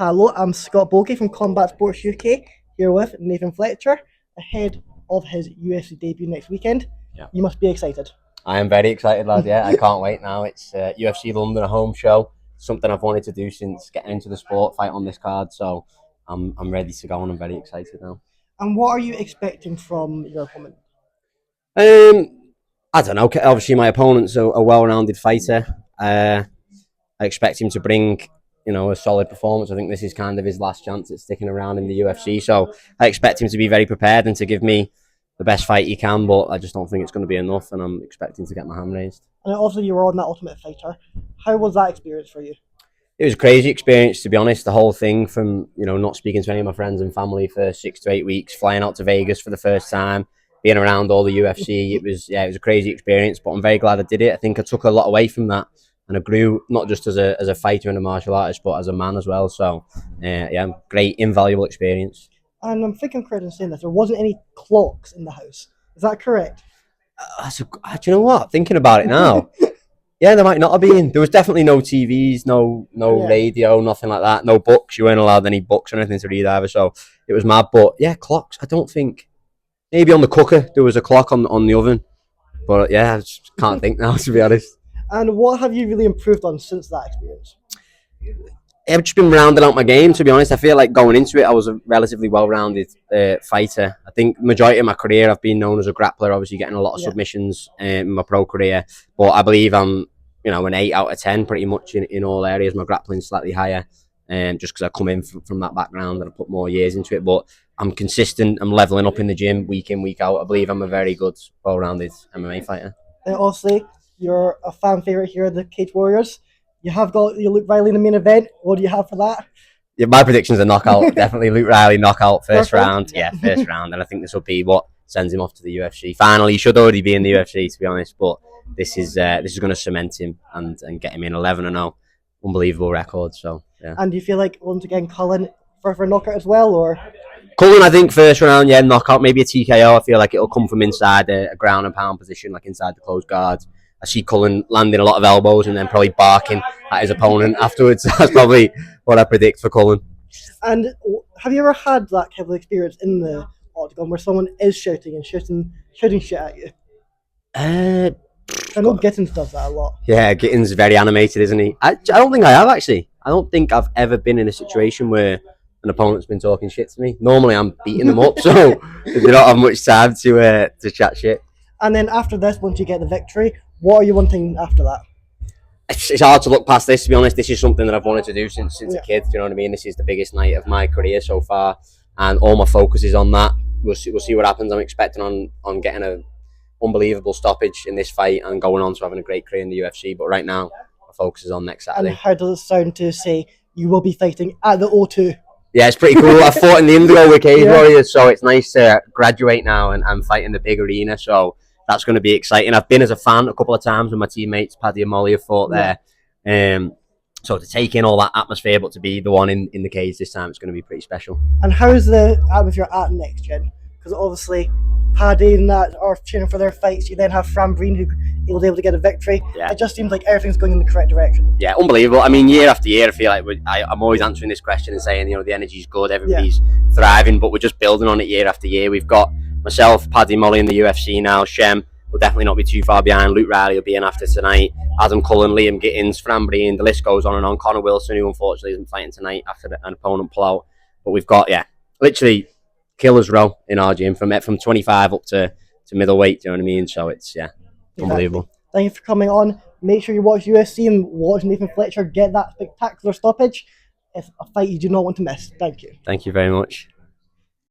Hello, I'm Scott Bulkey from Combat Sports UK, here with Nathan Fletcher, ahead of his UFC debut next weekend. Yeah. You must be excited. I am very excited, lad. Yeah, I can't wait now. It's UFC London, a home show. Something I've wanted to do since getting into the sport, fight on this card. So I'm ready to go and I'm very excited now. And what are you expecting from your opponent? I don't know. Obviously, my opponent's a well-rounded fighter. I expect him to bring, a solid performance. I think this is kind of his last chance at sticking around in the UFC. So I expect him to be very prepared and to give me the best fight he can. But I just don't think it's going to be enough, and I'm expecting to get my hand raised. And also, you were on that Ultimate Fighter. How was that experience for you? It was a crazy experience, to be honest. The whole thing from, not speaking to any of my friends and family for 6 to 8 weeks, flying out to Vegas for the first time, being around all the UFC. It was a crazy experience, but I'm very glad I did it. I think I took a lot away from that, and I grew not just as a fighter and a martial artist, but as a man as well. So, great, invaluable experience. And I'm thinking correct in saying this, there wasn't any clocks in the house. Is that correct? Do you know what? Thinking about it now, yeah, there might not have been. There was definitely no TVs, no radio, nothing like that. No books. You weren't allowed any books or anything to read either. So it was mad. But yeah, clocks. I don't think. Maybe on the cooker there was a clock on the oven. But yeah, I just can't think now, to be honest. And what have you really improved on since that experience? I've just been rounding out my game, to be honest. I feel like going into it, I was a relatively well-rounded fighter. I think majority of my career, I've been known as a grappler, obviously getting a lot of submissions in my pro career. But I believe I'm, an 8 out of 10 pretty much in all areas. My grappling's slightly higher, just because I come in from that background and I put more years into it. But I'm consistent. I'm leveling up in the gym week in, week out. I believe I'm a very good, well-rounded MMA fighter. And obviously, you're a fan favourite here at the Cage Warriors. You have got Luke Riley in the main event. What do you have for that? Yeah, my prediction's a knockout. Definitely Luke Riley knockout first round. Yeah. Yeah, first round. And I think this will be what sends him off to the UFC. Finally, he should already be in the UFC, to be honest. But this is going to cement him and get him in 11-0. Unbelievable record. So yeah. And do you feel like once again Cullen for a knockout as well, or? Cullen, I think first round, knockout, maybe a TKO. I feel like it'll come from inside a ground and pound position, like inside the closed guards. I see Cullen landing a lot of elbows and then probably barking at his opponent afterwards. That's probably what I predict for Cullen. And have you ever had that kind of experience in the octagon where someone is shouting shit at you? I know Gittins does that a lot. Yeah, Gittins very animated, isn't he? I don't think I have, actually. I don't think I've ever been in a situation where an opponent's been talking shit to me. Normally I'm beating them up, so they don't have much time to chat shit. And then after this, once you get the victory, what are you wanting after that? It's hard to look past this, to be honest. This is something that I've wanted to do since a kid. Do you know what I mean? This is the biggest night of my career so far, and all my focus is on that. We'll see what happens. I'm expecting on getting an unbelievable stoppage in this fight and going on to having a great career in the UFC. But right now, my focus is on next Saturday. And how does it sound to say you will be fighting at the O2? Yeah, it's pretty cool. I fought in the Indigo with Cage Warriors, so it's nice to graduate now and fight in the big arena. So that's going to be exciting. I've been as a fan a couple of times with my teammates, Paddy and Molly, have fought there. So to take in all that atmosphere, but to be the one in the cage this time, it's going to be pretty special. And how is the atmosphere at Next Gen? Because obviously, Paddy and that are cheering for their fights. You then have Fran Breen, who was able to get a victory. Yeah. It just seems like everything's going in the correct direction. Yeah, unbelievable. I mean, year after year, I feel like I'm always answering this question and saying, the energy's good, everybody's thriving, but we're just building on it year after year. We've got myself, Paddy, Molly in the UFC now. Shem will definitely not be too far behind. Luke Riley will be in after tonight. Adam Cullen, Liam Gittins, Fran Breen, the list goes on and on. Connor Wilson, who unfortunately isn't fighting tonight after an opponent pull out. But we've got, literally killer's row in our gym from 25 up to middleweight, do you know what I mean? So it's, unbelievable. Thank you for coming on. Make sure you watch UFC and watch Nathan Fletcher get that spectacular stoppage. It's a fight you do not want to miss. Thank you. Thank you very much.